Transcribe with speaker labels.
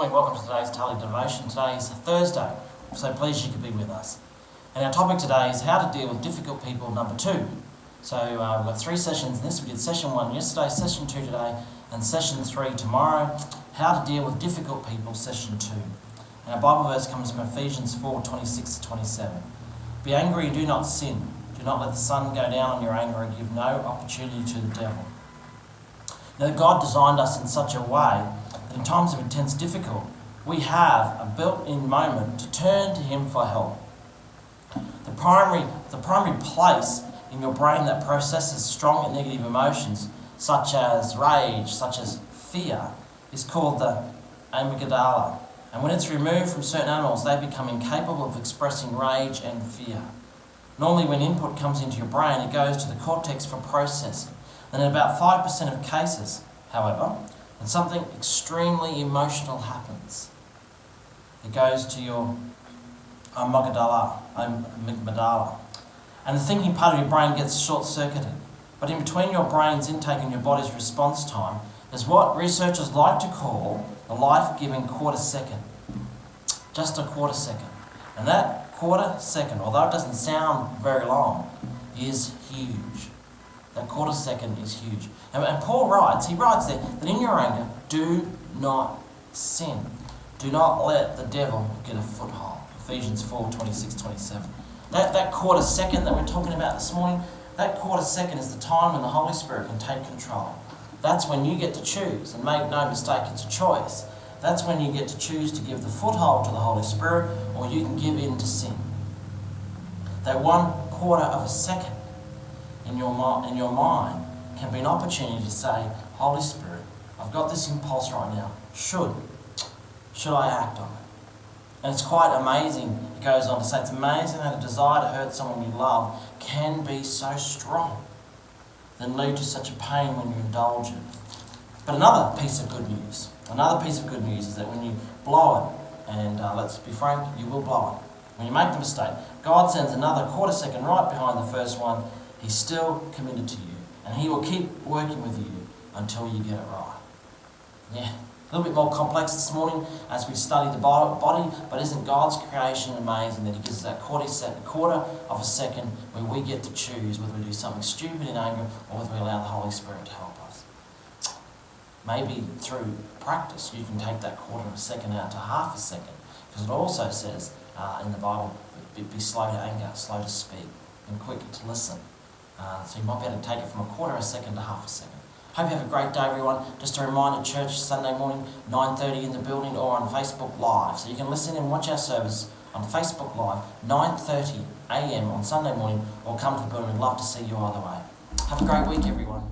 Speaker 1: warmly welcome to today's Daily Devotion. Today is Thursday, so pleased you could be with us. And our topic today is how to deal with difficult people, number 2. So we've got 3 sessions in this. We did session 1 yesterday, session 2 today, and session 3 tomorrow. How to deal with difficult people, session 2. And our Bible verse comes from Ephesians 4:26-27. Be angry and do not sin. Do not let the sun go down on your anger and give no opportunity to the devil. Now, God designed us in such a way that in times of intense difficulty, we have a built-in moment to turn to Him for help. The primary place in your brain that processes strong and negative emotions, such as rage, such as fear, is called the amygdala. And when it's removed from certain animals, they become incapable of expressing rage and fear. Normally, when input comes into your brain, it goes to the cortex for processing. And in about 5% of cases, however, when something extremely emotional happens, it goes to your amygdala. And the thinking part of your brain gets short-circuited. But in between your brain's intake and your body's response time, there's what researchers like to call the life-giving quarter second. Just a quarter second. And that quarter second, although it doesn't sound very long, is huge. That quarter second is huge. And Paul writes there that in your anger, do not sin. Do not let the devil get a foothold. Ephesians 4:26-27. That quarter second that we're talking about this morning, that quarter second is the time when the Holy Spirit can take control. That's when you get to choose, and make no mistake, it's a choice. That's when you get to choose to give the foothold to the Holy Spirit, or you can give in to sin. That 1/4 of a second in your mind can be an opportunity to say, Holy Spirit, I've got this impulse right now. Should I act on it? And it's quite amazing, it goes on to say, it's amazing how the desire to hurt someone you love can be so strong, then lead to such a pain when you indulge it. But another piece of good news is that when you blow it, and let's be frank, you will blow it. When you make the mistake, God sends another quarter second right behind the first one. He's still committed to you, and He will keep working with you until you get it right. Yeah, a little bit more complex this morning as we study the body, but isn't God's creation amazing that He gives us that quarter of a second where we get to choose whether we do something stupid in anger or whether we allow the Holy Spirit to help us. Maybe through practice you can take that quarter of a second out to half a second, because it also says in the Bible, be slow to anger, slow to speak, and quick to listen. So you might be able to take it from 1/4 of a second to half a second. Hope you have a great day, everyone. Just a reminder, church Sunday morning, 9:30 in the building or on Facebook Live. So you can listen and watch our service on Facebook Live, 9:30 a.m. on Sunday morning, or come to the building. We'd love to see you either way. Have a great week, everyone.